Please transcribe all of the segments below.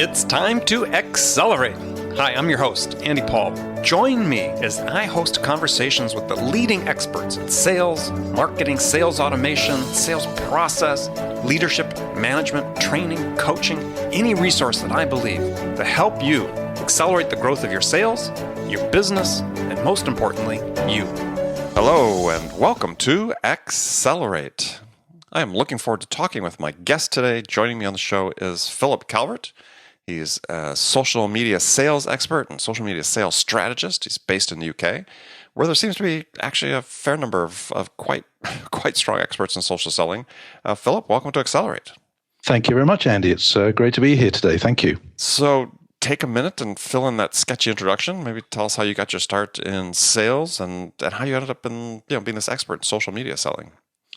It's time to accelerate. Hi, I'm your host, Andy Paul. Join me as I host conversations with the leading experts in sales, marketing, sales automation, sales process, leadership, management, training, coaching, any resource that I believe to help you accelerate the growth of your sales, your business, and most importantly, you. Hello, and welcome to Accelerate. I am looking forward to talking with my guest today. Joining me on the show is Philip Calvert. He's a social media sales expert and social media sales strategist. He's based in the UK, where there seems to be actually a fair number of quite strong experts in social selling. Philip, welcome to Accelerate. Thank you very much, Andy. It's great to be here today. Thank you. So take a minute and fill in that sketchy introduction. Maybe tell us how you got your start in sales and how you ended up in being this expert in social media selling.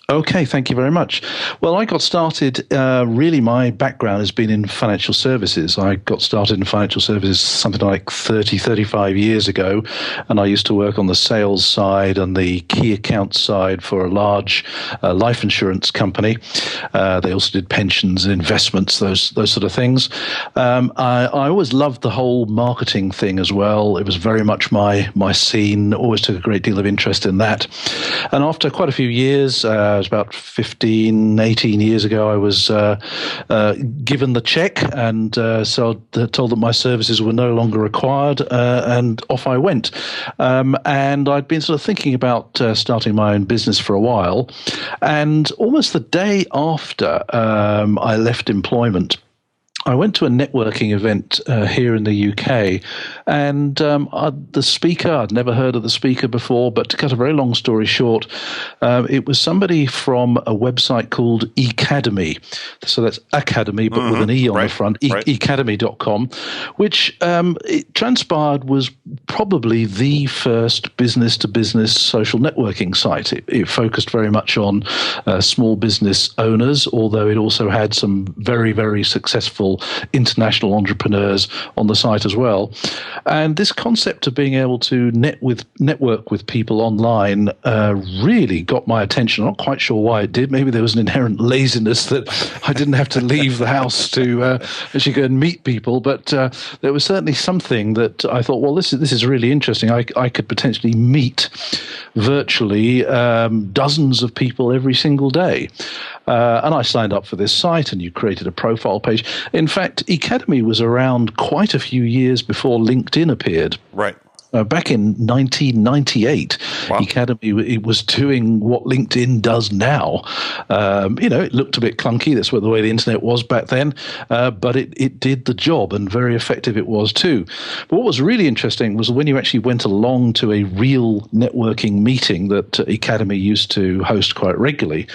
Okay, thank you very much. Well, I got started, really my background has been in financial services. I got started in financial services something like 35 years ago, and I used to work on the sales side and the key account side for a large life insurance company. They also did pensions, investments, those sort of things. I always loved the whole marketing thing as well. It was very much my scene, always took a great deal of interest in that. And after quite a few years, it was about 15, 18 years ago, I was given the check and so told that my services were no longer required, and off I went. And I'd been sort of thinking about starting my own business for a while. And almost the day after I left employment, I went to a networking event here in the UK, and the speaker, I'd never heard of the speaker before, but to cut a very long story short, it was somebody from a website called Academy. So that's Academy, but with an E on the front, academy.com, which it transpired was probably the first business-to-business social networking site. It focused very much on small business owners, although it also had some very, very successful international entrepreneurs on the site as well. And this concept of being able to network with people online really got my attention. I'm not quite sure why it did. Maybe there was an inherent laziness that I didn't have to leave the house to actually go and meet people. But there was certainly something that I thought, well, this is really interesting. I could potentially meet virtually dozens of people every single day. And I signed up for this site, and you created a profile page. In fact, Academy was around quite a few years before LinkedIn appeared. Right. Back in 1998, wow. Academy, it was doing what LinkedIn does now. It looked a bit clunky. That's the way the internet was back then. But it did the job, and very effective it was too. But what was really interesting was when you actually went along to a real networking meeting that Academy used to host quite regularly,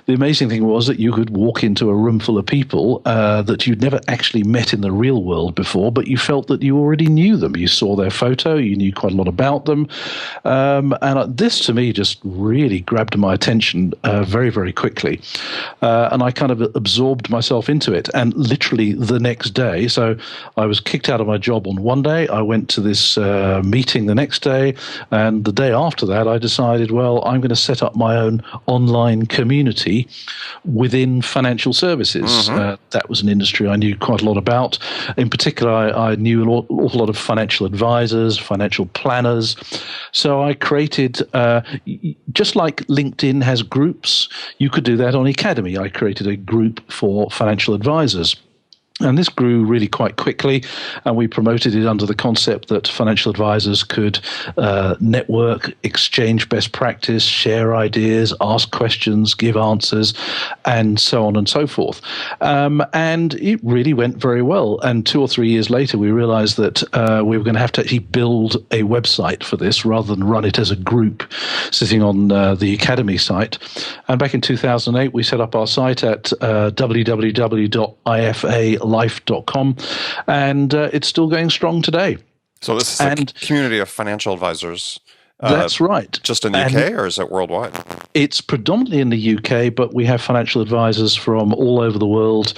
the amazing thing was that you could walk into a room full of people that you'd never actually met in the real world before, but you felt that you already knew them. You saw their photo, you knew quite a lot about them. And this, to me, just really grabbed my attention very, very quickly. And I kind of absorbed myself into it. And literally the next day, so I was kicked out of my job on one day. I went to this meeting the next day. And the day after that, I decided, well, I'm going to set up my own online community within financial services. Mm-hmm. That was an industry I knew quite a lot about. In particular, I knew an awful lot of financial advisors, financial planners. So I created, just like LinkedIn has groups, you could do that on Academy. I created a group for financial advisors. And this grew really quite quickly, and we promoted it under the concept that financial advisors could network, exchange best practice, share ideas, ask questions, give answers, and so on and so forth. And it really went very well. And 2 or 3 years later, we realized that we were going to have to actually build a website for this rather than run it as a group sitting on the Academy site. And back in 2008, we set up our site at www.ifalife.com, and it's still going strong today. So this is a community of financial advisors That's right. Just in the UK, or is it worldwide? It's predominantly in the UK, but we have financial advisors from all over the world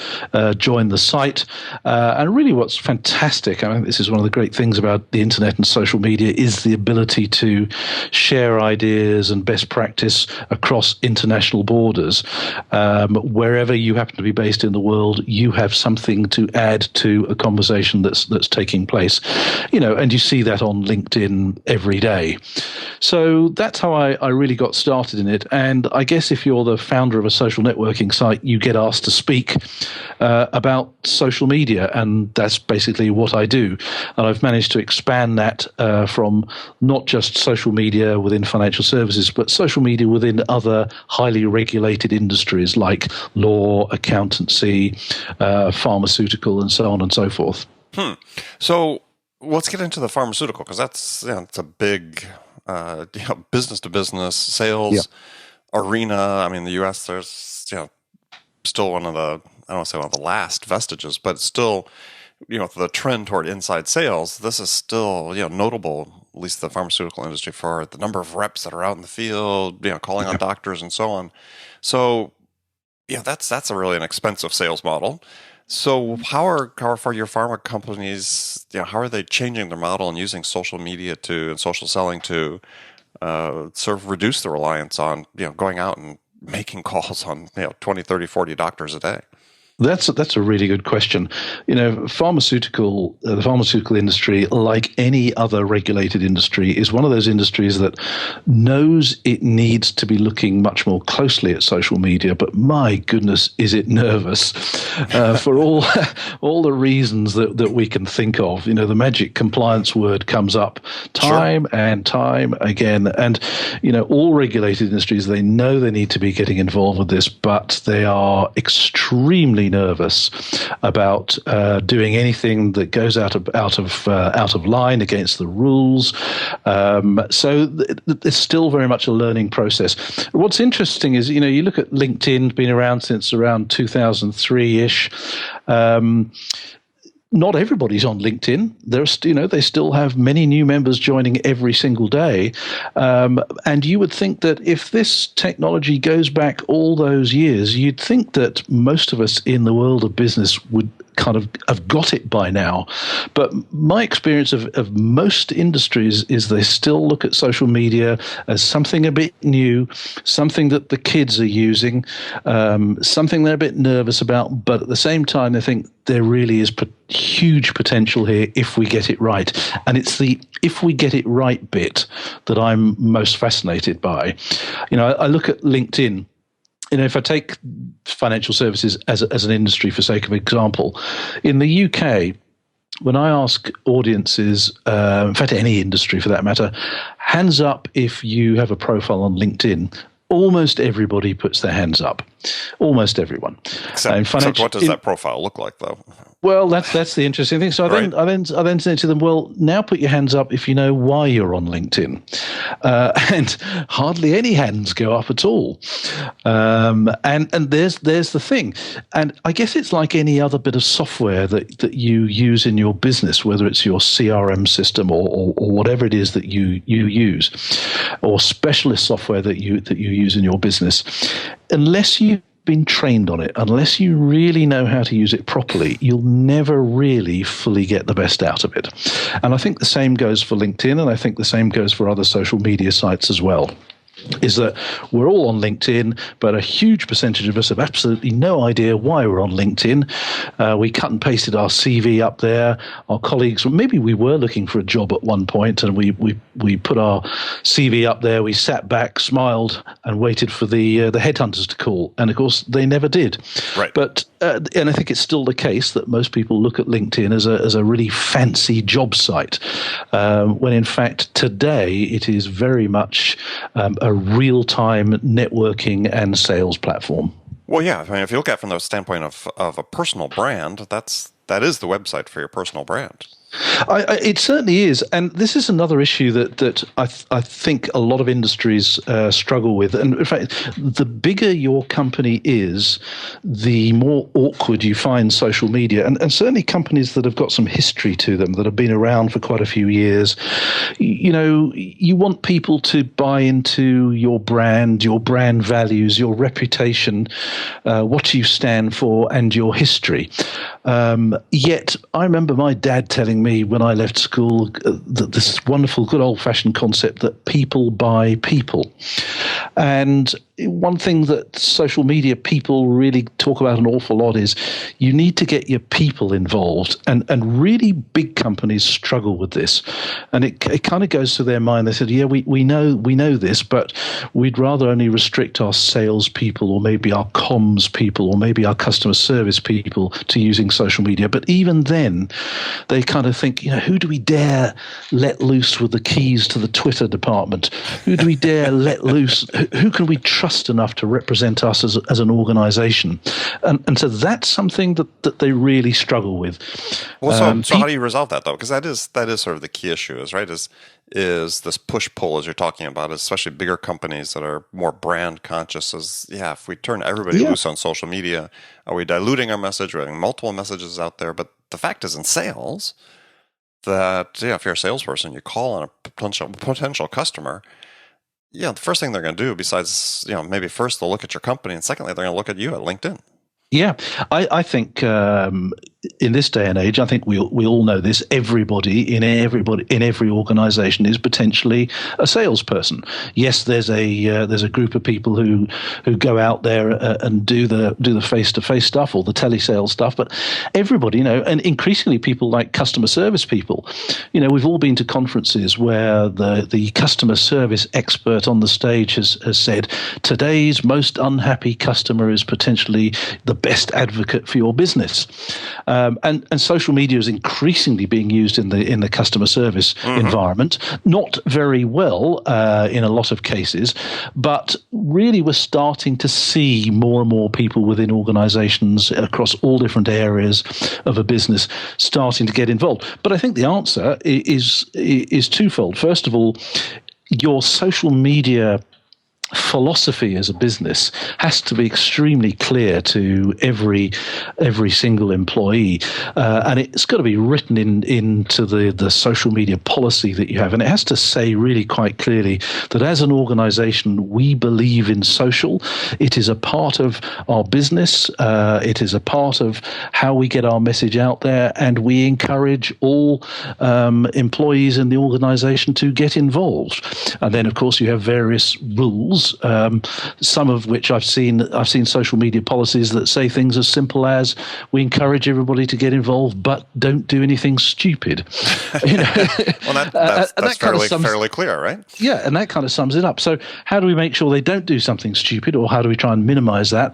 join the site. And really what's fantastic, I mean, this is one of the great things about the internet and social media, is the ability to share ideas and best practice across international borders. Wherever you happen to be based in the world, you have something to add to a conversation that's taking place. And you see that on LinkedIn every day. So that's how I really got started in it. And I guess if you're the founder of a social networking site, you get asked to speak about social media. And that's basically what I do. And I've managed to expand that from not just social media within financial services, but social media within other highly regulated industries like law, accountancy, pharmaceutical, and so on and so forth. So let's get into the pharmaceutical, because that's it's a big business to business sales arena. I mean, the U.S. there's still one of the, I don't want to say one of the last vestiges, but still the trend toward inside sales. This is still notable, at least the pharmaceutical industry, for the number of reps that are out in the field, calling on doctors and so on. So that's a really an expensive sales model. So how are your pharma companies, how are they changing their model and using social media and social selling to sort of reduce the reliance on, going out and making calls on, 20, 30, 40 doctors a day? That's a really good question. The pharmaceutical industry, like any other regulated industry, is one of those industries that knows it needs to be looking much more closely at social media. But my goodness, is it nervous for all the reasons that we can think of. The magic compliance word comes up time and time again, and all regulated industries, they know they need to be getting involved with this, but they are extremely nervous about doing anything that goes out of line against the rules. So it's still very much a learning process. What's interesting is you look at LinkedIn, been around since around 2003-ish. Not everybody's on LinkedIn. There's, they still have many new members joining every single day. And you would think that if this technology goes back all those years, you'd think that most of us in the world of business would kind of have got it by now. But my experience of most industries is they still look at social media as something a bit new, something that the kids are using, something they're a bit nervous about, but at the same time they think there really is huge potential here if we get it right. And it's the if we get it right bit that I'm most fascinated by. I look at LinkedIn. If I take financial services as an industry for sake of example, in the UK, when I ask audiences, in fact, any industry for that matter, hands up if you have a profile on LinkedIn, almost everybody puts their hands up. Almost everyone. Except what does that profile look like, though? Well, that's the interesting thing. So I then say to them, well, now put your hands up if you know why you're on LinkedIn. And hardly any hands go up at all. And there's the thing. And I guess it's like any other bit of software that you use in your business, whether it's your CRM system or whatever it is that you use, or specialist software that you use in your business. Unless you've been trained on it, unless you really know how to use it properly, you'll never really fully get the best out of it. And I think the same goes for LinkedIn, and I think the same goes for other social media sites as well. Is that we're all on LinkedIn, but a huge percentage of us have absolutely no idea why we're on LinkedIn. We cut and pasted our CV up there. Our colleagues, maybe we were looking for a job at one point, and we put our CV up there. We sat back, smiled, and waited for the headhunters to call. And of course, they never did. Right. But and I think it's still the case that most people look at LinkedIn as a really fancy job site, when in fact today it is very much a real-time networking and sales platform. Well, yeah. I mean, if you look at it from the standpoint of a personal brand, that is the website for your personal brand. It certainly is, and this is another issue that I think a lot of industries struggle with. And in fact, the bigger your company is, the more awkward you find social media. And certainly companies that have got some history to them, that have been around for quite a few years, you want people to buy into your brand values, your reputation, what you stand for, and your history. Yet, I remember my dad telling me when I left school that this wonderful, good old-fashioned concept that people buy people. And one thing that social media people really talk about an awful lot is you need to get your people involved. And really big companies struggle with this. And it kind of goes to their mind. They said, yeah, we know this, but we'd rather only restrict our sales people or maybe our comms people or maybe our customer service people to using social media. But even then, they kind of think, who do we dare let loose with the keys to the Twitter department? Who do we dare let loose? Who can we trust enough to represent us as an organization? And so that's something that they really struggle with. Well, so how do you resolve that, though? Because that is sort of the key issue, is this push-pull, as you're talking about, especially bigger companies that are more brand conscious. If we turn everybody loose on social media, are we diluting our message? We're having multiple messages out there. But the fact is, in sales, that if you're a salesperson, you call on a potential customer. The first thing they're going to do, besides maybe first they'll look at your company, and secondly they're going to look at you at LinkedIn. Yeah, I think in this day and age, I think we all know this. Everybody in every organization is potentially a salesperson. Yes, there's a group of people who go out there and do the face-to-face stuff or the telesales stuff, but everybody, and increasingly people like customer service people. We've all been to conferences where the customer service expert on the stage has said, today's most unhappy customer is potentially the best advocate for your business. And social media is increasingly being used in the customer service environment. Not very well in a lot of cases, but really we're starting to see more and more people within organizations across all different areas of a business starting to get involved. But I think the answer is twofold. First of all, your social media philosophy as a business has to be extremely clear to every single employee, and it's got to be written into the social media policy that you have, and it has to say really quite clearly that as an organization we believe in social. It is a part of our business, it is a part of how we get our message out there, and we encourage all employees in the organization to get involved. And then of course you have various rules, some of which I've seen social media policies that say things as simple as, we encourage everybody to get involved, but don't do anything stupid. Well, that's fairly clear, right? Yeah, and that kind of sums it up. So how do we make sure they don't do something stupid, or how do we try and minimize that?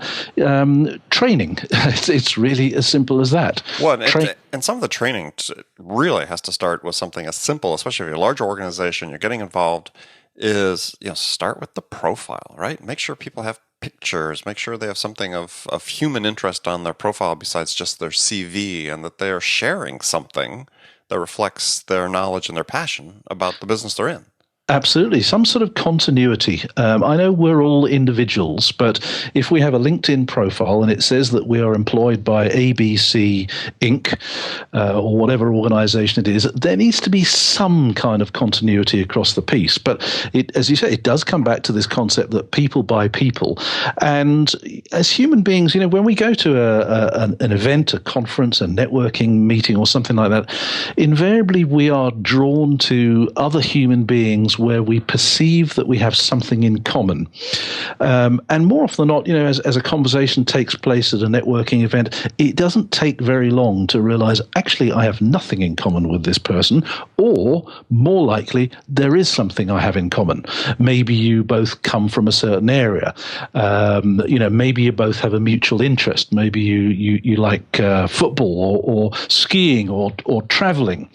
Training. It's really as simple as that. Well, and some of the training really has to start with something as simple, especially if you're a large organization, you're getting involved, is start with the profile, right? Make sure people have pictures, make sure they have something of human interest on their profile besides just their CV, and that they are sharing something that reflects their knowledge and their passion about the business they're in. Absolutely. Some sort of continuity. I know we're all individuals, but if we have a LinkedIn profile and it says that we are employed by ABC Inc. Or whatever organization it is, there needs to be some kind of continuity across the piece. But as you say, it does come back to this concept that people buy people. And as human beings, when we go to an event, a conference, a networking meeting or something like that, invariably we are drawn to other human beings where we perceive that we have something in common. And more often than not, as a conversation takes place at a networking event, it doesn't take very long to realize, actually, I have nothing in common with this person, or more likely, there is something I have in common. Maybe you both come from a certain area. Maybe you both have a mutual interest. Maybe you like football or skiing or traveling.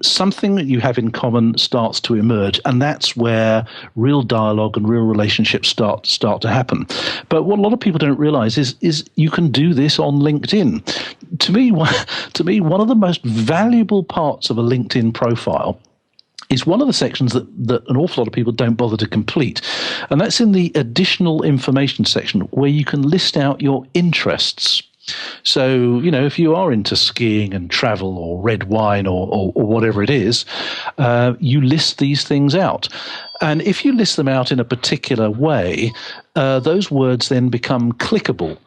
something that you have in common starts to emerge, and that's where real dialogue and real relationships start to happen. But what a lot of people don't realize is you can do this on LinkedIn. To me, one of the most valuable parts of a LinkedIn profile is one of the sections that an awful lot of people don't bother to complete. And that's in the additional information section, where you can list out your interests. So, if you are into skiing and travel or red wine or whatever it is, you list these things out. And if you list them out in a particular way, those words then become clickable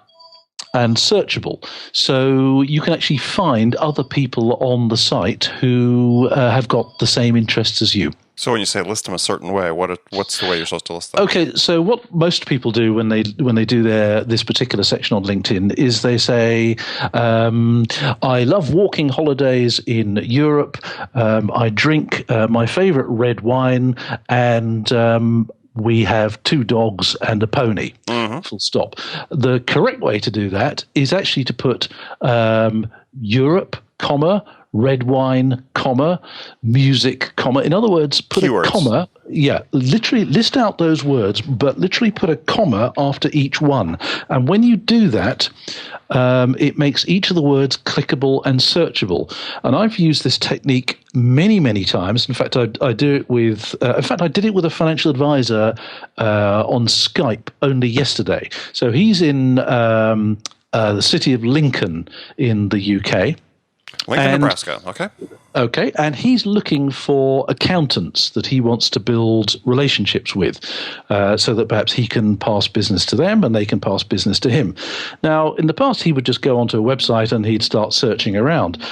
and searchable. So you can actually find other people on the site who have got the same interests as you. So when you say list them a certain way, what's the way you're supposed to list them? Okay, so what most people do when they do this particular section on LinkedIn is they say, I love walking holidays in Europe. I drink my favorite red wine, and we have 2 dogs and a pony. Mm-hmm. Full stop. The correct way to do that is actually to put Europe, comma, red wine, comma, music, comma. In other words, put Keywords. A comma. Yeah, literally list out those words, but literally put a comma after each one. And when you do that, it makes each of the words clickable and searchable. And I've used this technique many, many times. In fact, I do it with. I did it with a financial advisor on Skype only yesterday. So he's in the city of Lincoln in the UK. Lincoln, Nebraska. Okay. Okay, and he's looking for accountants that he wants to build relationships with, so that perhaps he can pass business to them and they can pass business to him. Now, in the past, he would just go onto a website and he'd start searching around.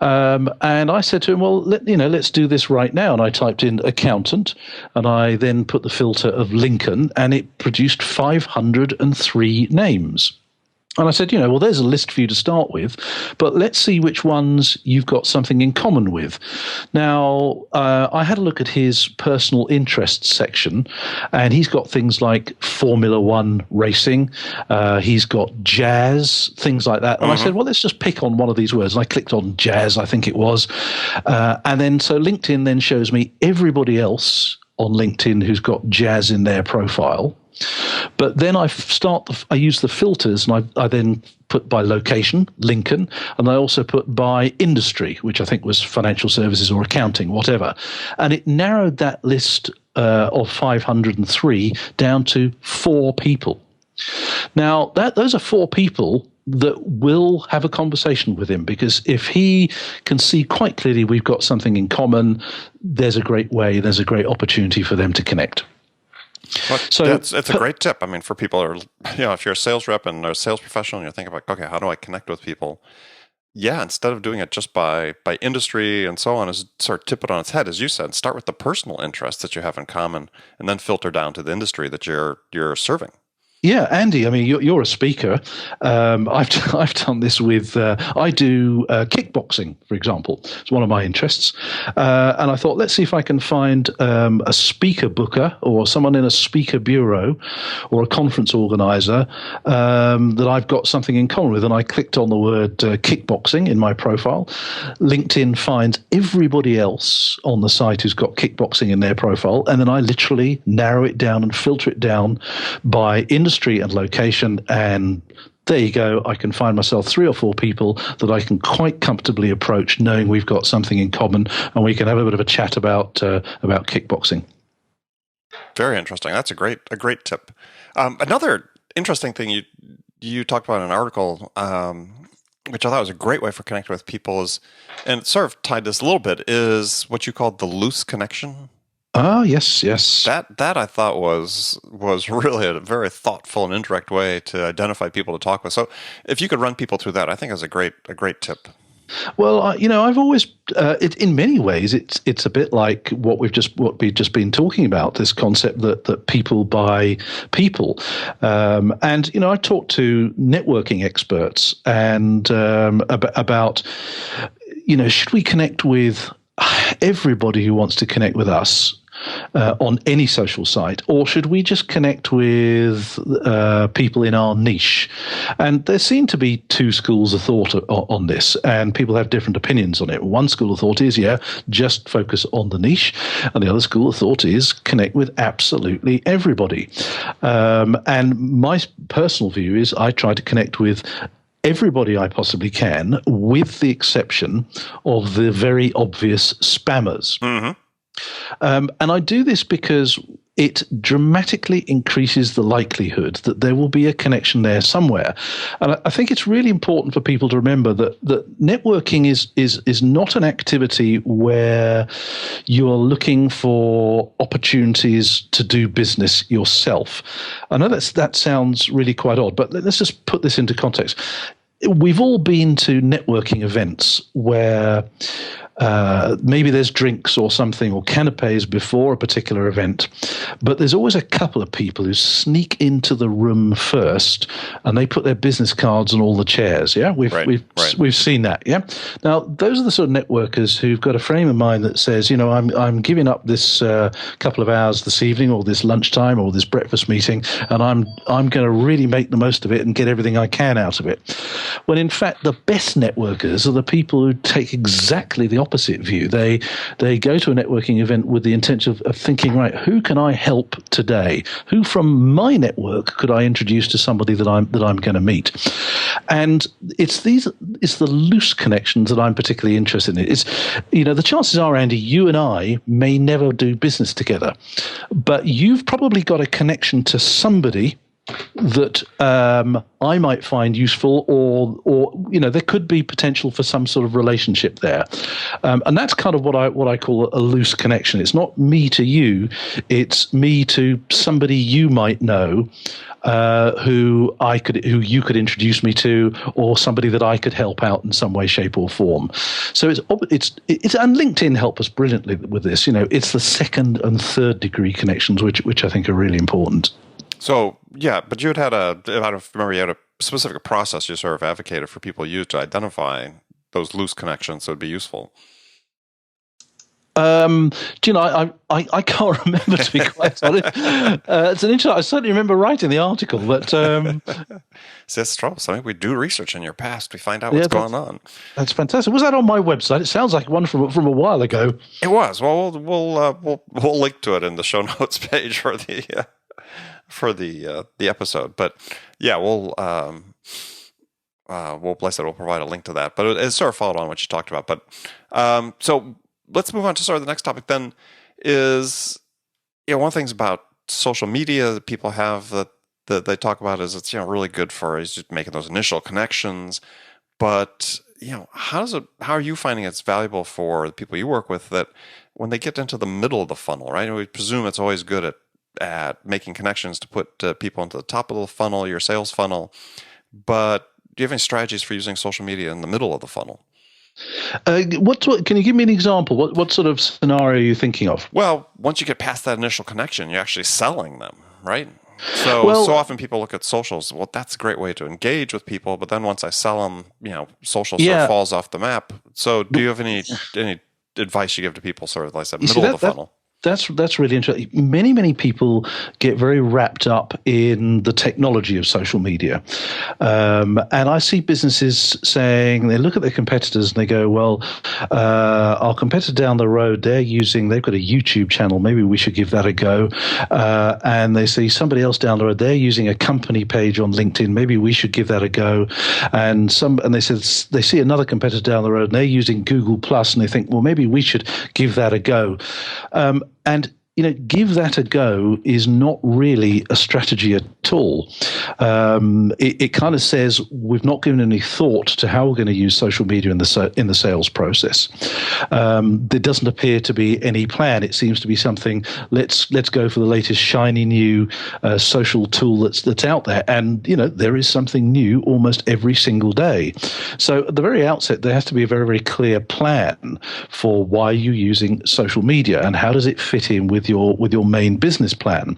And I said to him, well, let's do this right now. And I typed in accountant, and I then put the filter of Lincoln, and it produced 503 names. And I said, well, there's a list for you to start with, but let's see which ones you've got something in common with. Now, I had a look at his personal interests section, and he's got things like Formula One racing. He's got jazz, things like that. And I said, well, let's just pick on one of these words. And I clicked on jazz, I think it was. And then so LinkedIn then shows me everybody else on LinkedIn who's got jazz in their profile. But then I use the filters, and I then put by location, Lincoln, and I also put by industry, which I think was financial services or accounting, whatever. And it narrowed that list of 503 down to 4 people. Now, those are 4 people that will have a conversation with him, because if he can see quite clearly we've got something in common, there's a great opportunity for them to connect. Well, so it's a great tip. I mean, for people who are, if you're a sales rep and a sales professional, and you're thinking about, okay, how do I connect with people? Yeah, instead of doing it just by industry and so on, is sort of tip it on its head, as you said. Start with the personal interests that you have in common, and then filter down to the industry that you're serving. Yeah, Andy, I mean, you're a speaker. I've done this with, I do kickboxing, for example. It's one of my interests. And I thought, let's see if I can find a speaker booker or someone in a speaker bureau or a conference organizer that I've got something in common with. And I clicked on the word kickboxing in my profile. LinkedIn finds everybody else on the site who's got kickboxing in their profile. And then I literally narrow it down and filter it down by industry and location, and there you go. I can find myself 3 or 4 people that I can quite comfortably approach, knowing we've got something in common, and we can have a bit of a chat about kickboxing. Very interesting. That's a great tip. Another interesting thing you talked about in an article, which I thought was a great way for connecting with people, is, and it sort of tied this a little bit, is what you called the loose connection. Ah, yes. That I thought was really a very thoughtful and indirect way to identify people to talk with. So if you could run people through that, I think is a great tip. Well, I've always, in many ways, it's a bit like what we've just been talking about. This concept that people buy people, and I talk to networking experts and about, should we connect with everybody who wants to connect with us, on any social site, or should we just connect with people in our niche? And there seem to be two schools of thought on this, and people have different opinions on it. One school of thought is, just focus on the niche, and the other school of thought is connect with absolutely everybody. And my personal view is I try to connect with everybody I possibly can, with the exception of the very obvious spammers. Mm-hmm. And I do this because it dramatically increases the likelihood that there will be a connection there somewhere. And I think it's really important for people to remember that networking is not an activity where you are looking for opportunities to do business yourself. I know that sounds really quite odd, but let's just put this into context. We've all been to networking events where maybe there's drinks or something or canapes before a particular event, but there's always a couple of people who sneak into the room first and they put their business cards on all the chairs. Yeah, we've seen that. Yeah. Now those are the sort of networkers who've got a frame of mind that says, I'm giving up this couple of hours this evening or this lunchtime or this breakfast meeting, and I'm going to really make the most of it and get everything I can out of it. When in fact the best networkers are the people who take exactly the opposite view. They go to a networking event with the intention of thinking, right, who can I help today? Who from my network could I introduce to somebody that I'm going to meet? And it's the loose connections that I'm particularly interested in. It's, the chances are, Andy, you and I may never do business together, but you've probably got a connection to somebody that I might find useful, or there could be potential for some sort of relationship there, and that's kind of what I call a loose connection. It's not me to you; it's me to somebody you might know, who you could introduce me to, or somebody that I could help out in some way, shape, or form. So it's and LinkedIn help us brilliantly with this. It's the second and third degree connections which I think are really important. So, yeah, but you had I don't remember, you had a specific process you sort of advocated for people to use to identify those loose connections that would be useful. I can't remember, to be quite honest. It's an interesting. I certainly remember writing the article, but see, that's trouble. So we do research in your past. We find out what's going on. That's fantastic. Was that on my website? It sounds like one from a while ago. It was. Well, we'll link to it in the show notes page for the episode. But yeah, we'll bless it. We'll provide a link to that. But it's sort of followed on what you talked about. But so let's move on to sort of the next topic. Then is one of the things about social media that people have that they talk about is it's really good for is just making those initial connections. But how are you finding it's valuable for the people you work with that when they get into the middle of the funnel, right? And we presume it's always good at making connections to put people into the top of the funnel, your sales funnel. But do you have any strategies for using social media in the middle of the funnel? Can you give me an example? What sort of scenario are you thinking of? Well, once you get past that initial connection, you're actually selling them, right? So often people look at socials. Well, that's a great way to engage with people. But then once I sell them, social sort of falls off the map. So do you have any advice you give to people sort of like that middle of the funnel? That's really interesting. Many people get very wrapped up in the technology of social media. And I see businesses saying, they look at their competitors and they go, well, our competitor down the road, they've got a YouTube channel. Maybe we should give that a go. And they see somebody else down the road, they're using a company page on LinkedIn. Maybe we should give that a go. And they see another competitor down the road and they're using Google Plus, and they think, well, maybe we should give that a go. And give that a go is not really a strategy at all. It kind of says we've not given any thought to how we're going to use social media in the sales process. There doesn't appear to be any plan. It seems to be something. Let's go for the latest shiny new social tool that's out there, and there is something new almost every single day. So at the very outset, there has to be a very, very clear plan for why you're using social media and how does it fit in with your main business plan.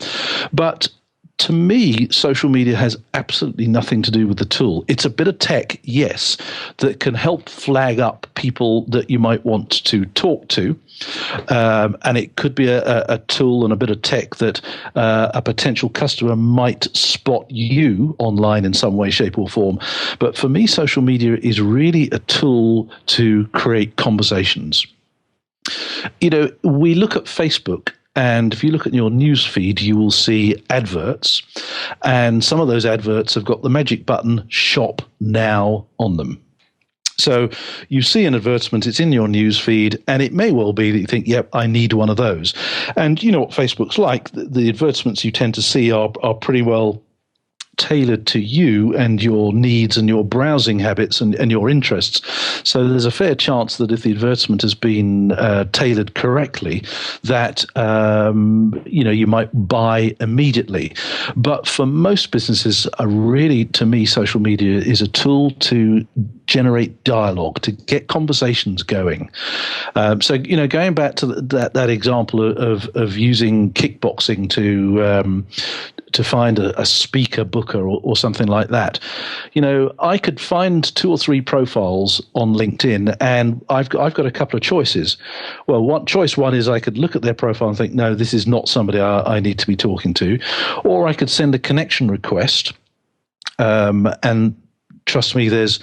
But To me, social media has absolutely nothing to do with the tool. It's a bit of tech, yes, that can help flag up people that you might want to talk to. And it could be a tool and a bit of tech that a potential customer might spot you online in some way, shape, or form. But for me, social media is really a tool to create conversations. We look at Facebook. And if you look at your news feed, you will see adverts. And some of those adverts have got the magic button Shop Now on them. So you see an advertisement, it's in your news feed, and it may well be that you think, yep, I need one of those. And you know what Facebook's like. The advertisements you tend to see are pretty well tailored to you and your needs and your browsing habits and your interests. So there's a fair chance that if the advertisement has been tailored correctly, that you might buy immediately. But for most businesses, really, to me, social media is a tool to generate dialogue, to get conversations going. So going back to that example of using kickboxing to find a speaker booker or something like that. I could find 2 or 3 profiles on LinkedIn, and I've got a couple of choices. Well, choice one is I could look at their profile and think, no, this is not somebody I need to be talking to. Or I could send a connection request, and trust me, there's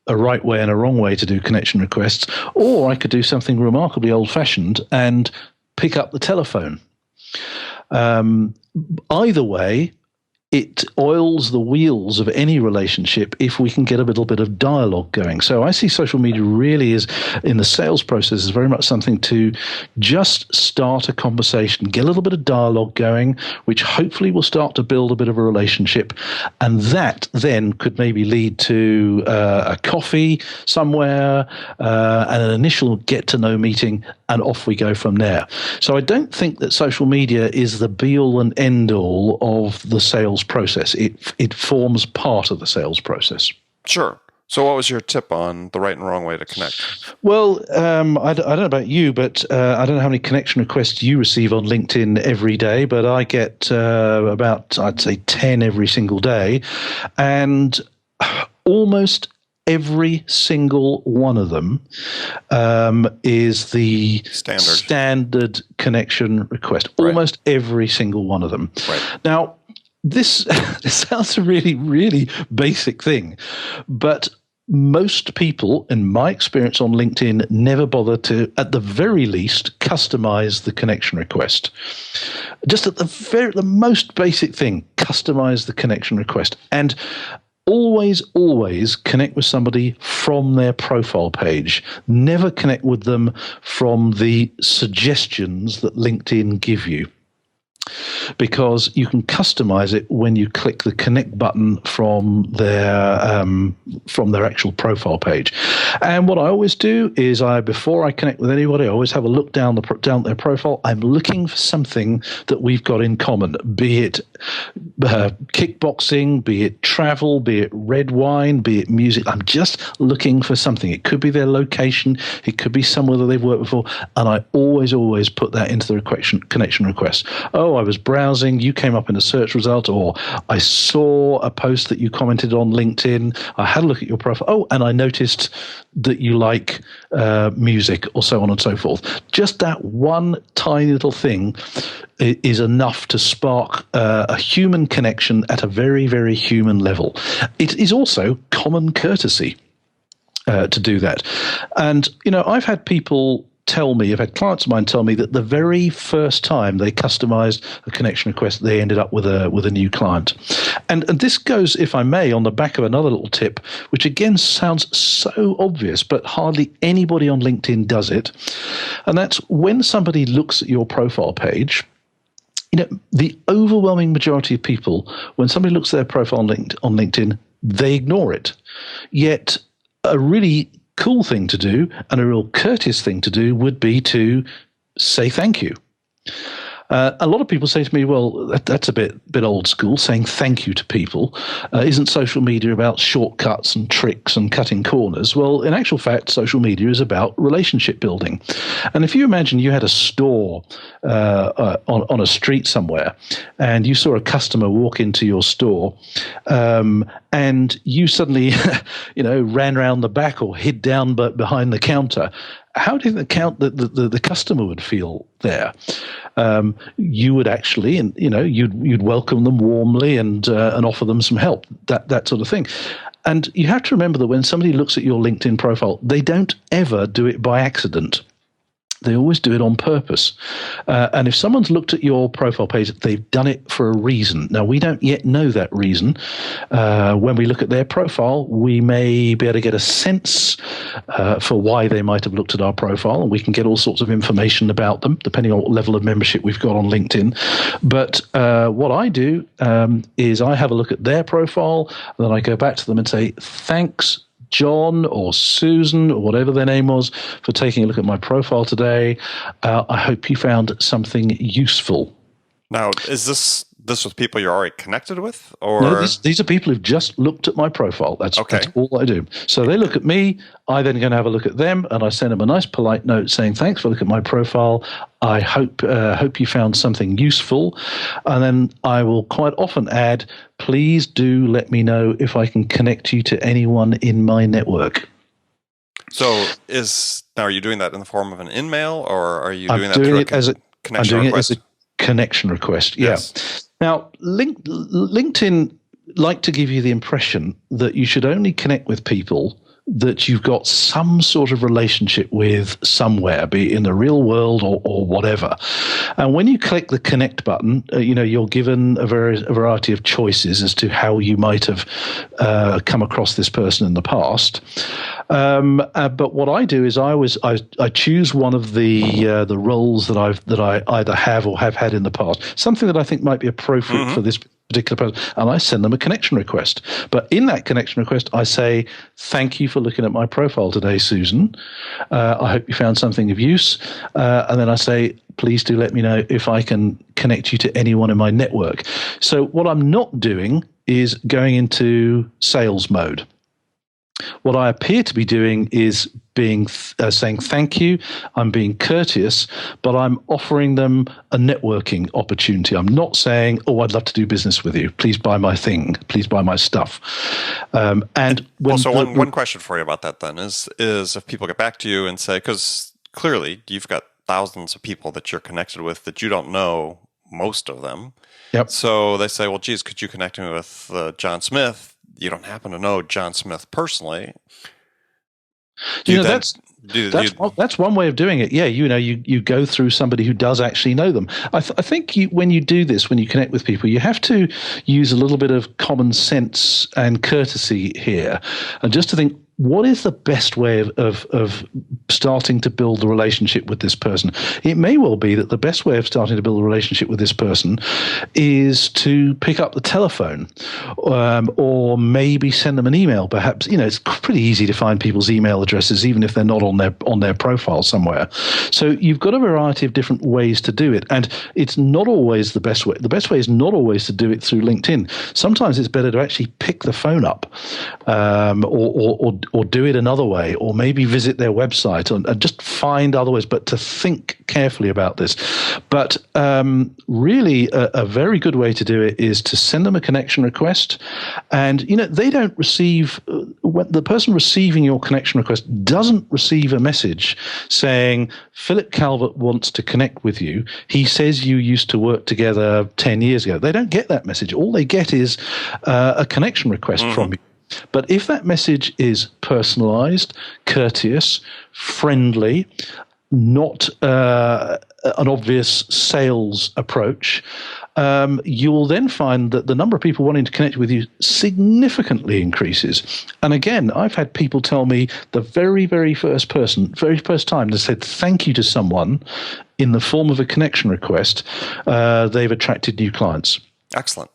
a right way and a wrong way to do connection requests. Or I could do something remarkably old-fashioned and pick up the telephone. Either way, it oils the wheels of any relationship if we can get a little bit of dialogue going. So I see social media really is, in the sales process, is very much something to just start a conversation, get a little bit of dialogue going, which hopefully will start to build a bit of a relationship. And that then could maybe lead to a coffee somewhere, and an initial get-to-know meeting, and off we go from there. So I don't think that social media is the be-all and end-all of the sales process. It forms part of the sales process. Sure. So what was your tip on the right and wrong way to connect? Well, I don't know about you, but I don't know how many connection requests you receive on LinkedIn every day, but I get about, I'd say, 10 every single day. And almost every single one of them is the standard connection request. Right. Almost every single one of them. Right. Now, this sounds a really, really basic thing, but most people, in my experience on LinkedIn, never bother to, at the very least, customize the connection request. Just at the most basic thing, customize the connection request. And always connect with somebody from their profile page. Never connect with them from the suggestions that LinkedIn give you, because you can customize it when you click the connect button from their actual profile page. And what I always do is before I connect with anybody, I always have a look down their profile. I'm looking for something that we've got in common, be it kickboxing, be it travel, be it red wine, be it music. I'm just looking for something. It could be their location, it could be somewhere that they've worked before, and I always put that into the connection request. Oh, I was browsing, you came up in a search result, or I saw a post that you commented on LinkedIn, I had a look at your profile, oh, and I noticed that you like music, or so on and so forth. Just that one tiny little thing is enough to spark a human connection at a very, very human level. It is also common courtesy to do that. And, I've had clients of mine tell me that the very first time they customized a connection request, they ended up with a new client. And this goes, if I may, on the back of another little tip, which again sounds so obvious, but hardly anybody on LinkedIn does it. And that's when somebody looks at your profile page, the overwhelming majority of people, when somebody looks at their profile on LinkedIn, they ignore it. Yet a really cool thing to do and a real courteous thing to do would be to say thank you. A lot of people say to me, well, that's a bit old school, saying thank you to people. Isn't social media about shortcuts and tricks and cutting corners? Well, in actual fact, social media is about relationship building. And if you imagine you had a store on a street somewhere, and you saw a customer walk into your store, and you suddenly, ran around the back or hid down behind the counter, how do you think the customer would feel there? You would actually, you'd welcome them warmly and offer them some help, that sort of thing. And you have to remember that when somebody looks at your LinkedIn profile, they don't ever do it by accident. They always do it on purpose. And if someone's looked at your profile page, they've done it for a reason. Now, we don't yet know that reason. When we look at their profile, we may be able to get a sense for why they might have looked at our profile, and we can get all sorts of information about them, depending on what level of membership we've got on LinkedIn. But what I do is I have a look at their profile, and then I go back to them and say, thanks, John or Susan or whatever their name was, for taking a look at my profile today. I hope you found something useful. Now, is this with people you're already connected with? Or no, these are people who've just looked at my profile. That's all I do. So they look at me, I then go and have a look at them, and I send them a nice polite note saying, thanks for looking at my profile. I hope you found something useful. And then I will quite often add, please do let me know if I can connect you to anyone in my network. So are you doing that in the form of an in-mail, or are you doing that through a connection request? I'm doing it as a connection request, yeah. Yes. Now, LinkedIn like to give you the impression that you should only connect with people that you've got some sort of relationship with somewhere, be it in the real world or whatever. And when you click the connect button, you're given a variety of choices as to how you might have come across this person in the past. But what I do is I choose one of the roles that I either have or have had in the past, something that I think might be appropriate for this particular person, and I send them a connection request. But in that connection request, I say, thank you for looking at my profile today, Susan. I hope you found something of use. And then I say, please do let me know if I can connect you to anyone in my network. So what I'm not doing is going into sales mode. What I appear to be doing is saying thank you. I'm being courteous, but I'm offering them a networking opportunity. I'm not saying, "Oh, I'd love to do business with you. Please buy my thing. Please buy my stuff." One question for you about that then is if people get back to you and say, because clearly you've got thousands of people that you're connected with that you don't know most of them. Yep. So they say, "Well, geez, could you connect me with John Smith?" You don't happen to know John Smith personally. That's one way of doing it. Yeah, you go through somebody who does actually know them. I think when you do this, when you connect with people, you have to use a little bit of common sense and courtesy here, and just to think, what is the best way of starting to build the relationship with this person? It may well be that the best way of starting to build a relationship with this person is to pick up the telephone, or maybe send them an email. Perhaps, it's pretty easy to find people's email addresses, even if they're not on their profile somewhere. So you've got a variety of different ways to do it, and it's not always the best way. The best way is not always to do it through LinkedIn. Sometimes it's better to actually pick the phone up, or do it another way, or maybe visit their website and just find other ways, but to think carefully about this. But really, a very good way to do it is to send them a connection request. And, they don't receive, the person receiving your connection request doesn't receive a message saying, Philip Calvert wants to connect with you. He says you used to work together 10 years ago. They don't get that message. All they get is a connection request from you. But if that message is personalized, courteous, friendly, not an obvious sales approach, you will then find that the number of people wanting to connect with you significantly increases. And again, I've had people tell me the very first time they said thank you to someone in the form of a connection request, they've attracted new clients. Excellent.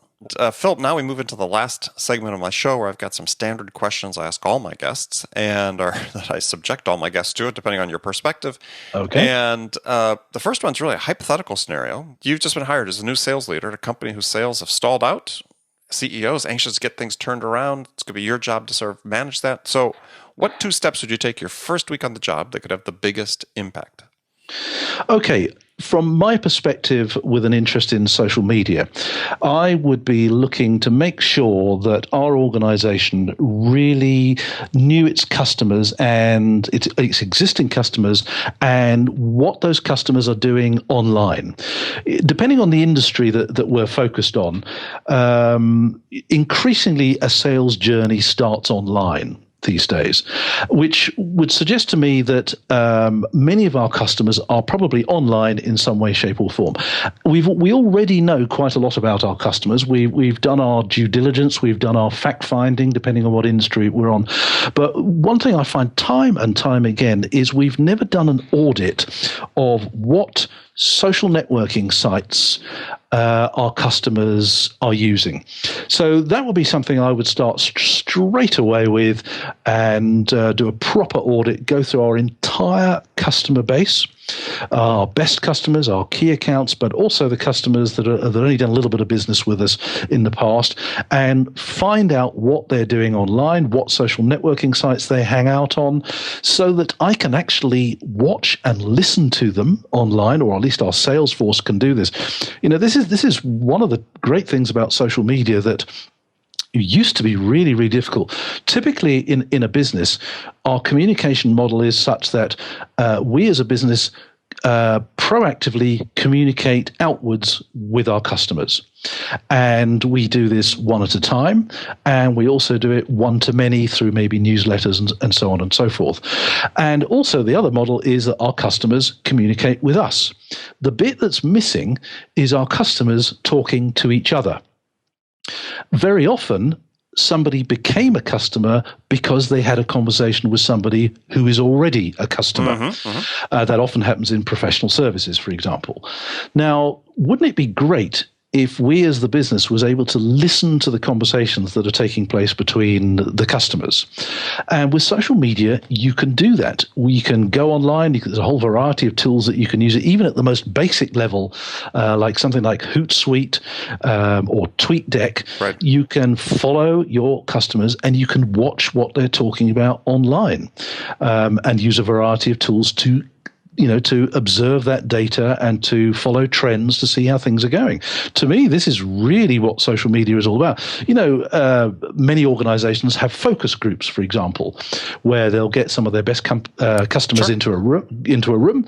Philip, now we move into the last segment of my show where I've got some standard questions I ask all my guests and that I subject all my guests to it, depending on your perspective. Okay. And the first one's really a hypothetical scenario. You've just been hired as a new sales leader at a company whose sales have stalled out. CEO is anxious to get things turned around. It's going to be your job to sort of manage that. So what 2 steps would you take your first week on the job that could have the biggest impact? Okay. From my perspective, with an interest in social media, I would be looking to make sure that our organization really knew its customers and its existing customers and what those customers are doing online. Depending on the industry that we're focused on, increasingly a sales journey starts online these days, which would suggest to me that many of our customers are probably online in some way, shape, or form. We already know quite a lot about our customers. We've done our due diligence. We've done our fact finding, depending on what industry we're on. But one thing I find time and time again is we've never done an audit of what social networking sites our customers are using. So that would be something I would start straight away with and do a proper audit, go through our entire customer base, our best customers, our key accounts, but also the customers that have only done a little bit of business with us in the past, and find out what they're doing online, what social networking sites they hang out on, so that I can actually watch and listen to them online, or at least our sales force can do this. This is one of the great things about social media that used to be really, really difficult. Typically in a business, our communication model is such that we as a business proactively communicate outwards with our customers. And we do this one at a time, and we also do it one to many through maybe newsletters and so on and so forth. And also the other model is that our customers communicate with us. The bit that's missing is our customers talking to each other. Very often, somebody became a customer because they had a conversation with somebody who is already a customer. That often happens in professional services, for example. Now, wouldn't it be great if we as the business was able to listen to the conversations that are taking place between the customers? And with social media, you can do that. We can go online. There's a whole variety of tools that you can use, even at the most basic level, like something like Hootsuite or TweetDeck. Right. You can follow your customers and you can watch what they're talking about online, and use a variety of tools to observe that data and to follow trends to see how things are going. To me, this is really what social media is all about. Many organizations have focus groups, for example, where they'll get some of their best customers into a room,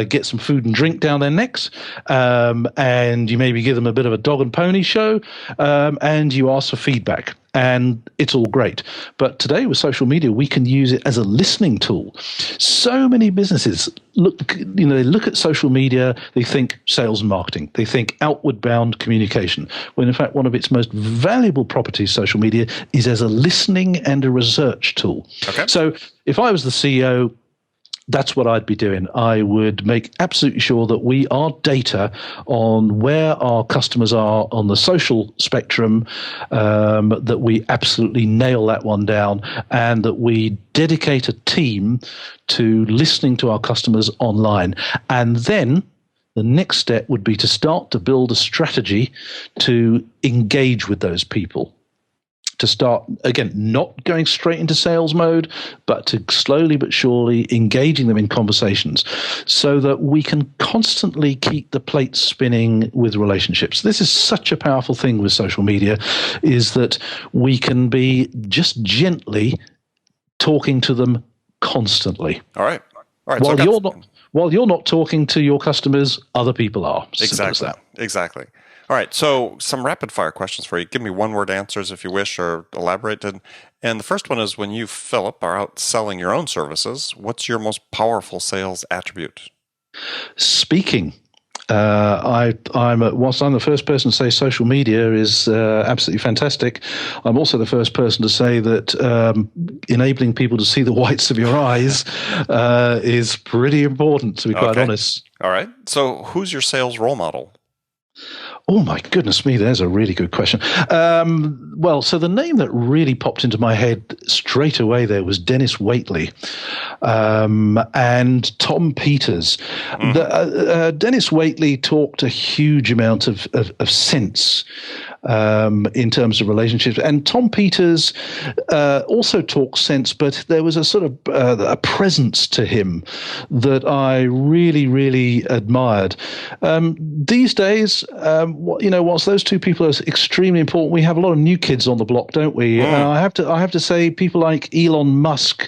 get some food and drink down their necks, and you maybe give them a bit of a dog and pony show, and you ask for feedback. And it's all great. But today with social media, we can use it as a listening tool. So many businesses they look at social media, they think sales and marketing, they think outward bound communication, when in fact one of its most valuable properties, social media, is as a listening and a research tool. Okay. So if I was the CEO, that's what I'd be doing. I would make absolutely sure that our data on where our customers are on the social spectrum, that we absolutely nail that one down, and that we dedicate a team to listening to our customers online. And then the next step would be to start to build a strategy to engage with those people. To start, again, not going straight into sales mode, but to slowly but surely engaging them in conversations so that we can constantly keep the plate spinning with relationships. This is such a powerful thing with social media, is that we can be just gently talking to them constantly. All right. While you're not talking to your customers, other people are. Exactly. All right, so some rapid fire questions for you. Give me one-word answers if you wish, or elaborate. And the first one is, when you, Philip, are out selling your own services, what's your most powerful sales attribute? Speaking. Whilst I'm the first person to say social media is absolutely fantastic, I'm also the first person to say that enabling people to see the whites of your eyes is pretty important, to be quite honest. All right, so who's your sales role model? Oh, my goodness me, there's a really good question. Well, so the name that really popped into my head straight away there was Dennis Waitley and Tom Peters. Dennis Waitley talked a huge amount of sense in terms of relationships. And Tom Peters also talked sense, but there was a sort of a presence to him that I really, really admired. These days, whilst those two people are extremely important, we have a lot of new kids on the block, don't we? I have to say, people like Elon Musk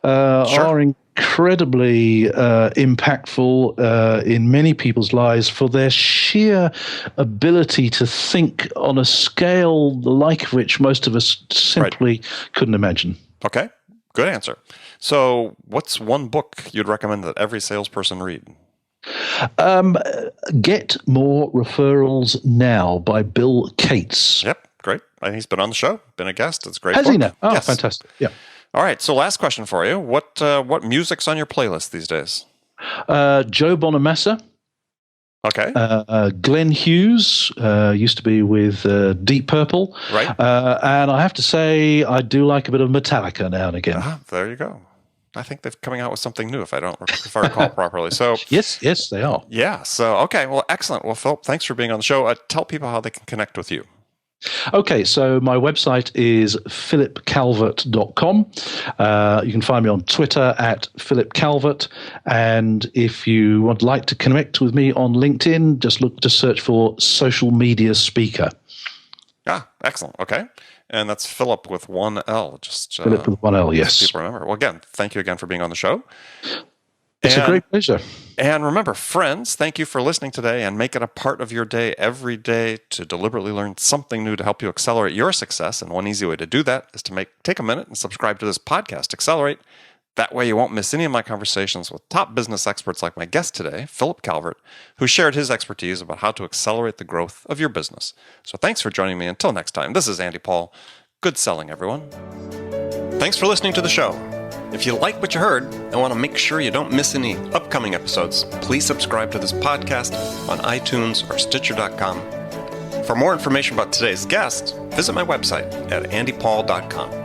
are incredibly impactful in many people's lives for their sheer ability to think on a scale the like of which most of us simply couldn't imagine. Okay, good answer. So what's one book you'd recommend that every salesperson read? Get More Referrals Now by Bill Cates. Yep, great. And he's been on the show, been a guest. It's a great Has book. he now? Oh, yes. Fantastic. Yeah. All right, so last question for you. What music's on your playlist these days? Joe Bonamassa. Okay. Glenn Hughes used to be with Deep Purple. Right. And I have to say, I do like a bit of Metallica now and again. There you go. I think they're coming out with something new, if I recall properly. So yes, they are. Yeah. So okay. Well, excellent. Well, Philip, thanks for being on the show. Tell people how they can connect with you. Okay, so my website is philipcalvert.com. You can find me on Twitter at philipcalvert. And if you would like to connect with me on LinkedIn, just search for social media speaker. Excellent. Okay. And that's Philip with one L. Philip with one L, yes. People remember. Well, again, thank you again for being on the show. It's a great pleasure. And remember, friends, thank you for listening today, and make it a part of your day every day to deliberately learn something new to help you accelerate your success. And one easy way to do that is to take a minute and subscribe to this podcast, Accelerate. That way you won't miss any of my conversations with top business experts like my guest today, Philip Calvert, who shared his expertise about how to accelerate the growth of your business. So thanks for joining me. Until next time, this is Andy Paul. Good selling, everyone. Thanks for listening to the show. If you like what you heard and want to make sure you don't miss any upcoming episodes, please subscribe to this podcast on iTunes or Stitcher.com. For more information about today's guest, visit my website at andypaul.com.